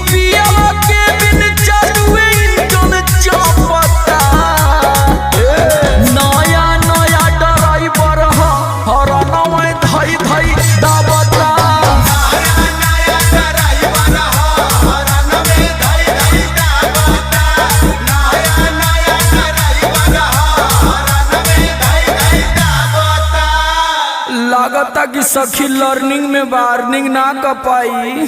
पियावा के बिन चलुए इंजन चापता। नया नया ड्राइवर हरनवा धई धई दाबता। लागता कि सखी लर्निंग में वार्निंग ना कर पाई।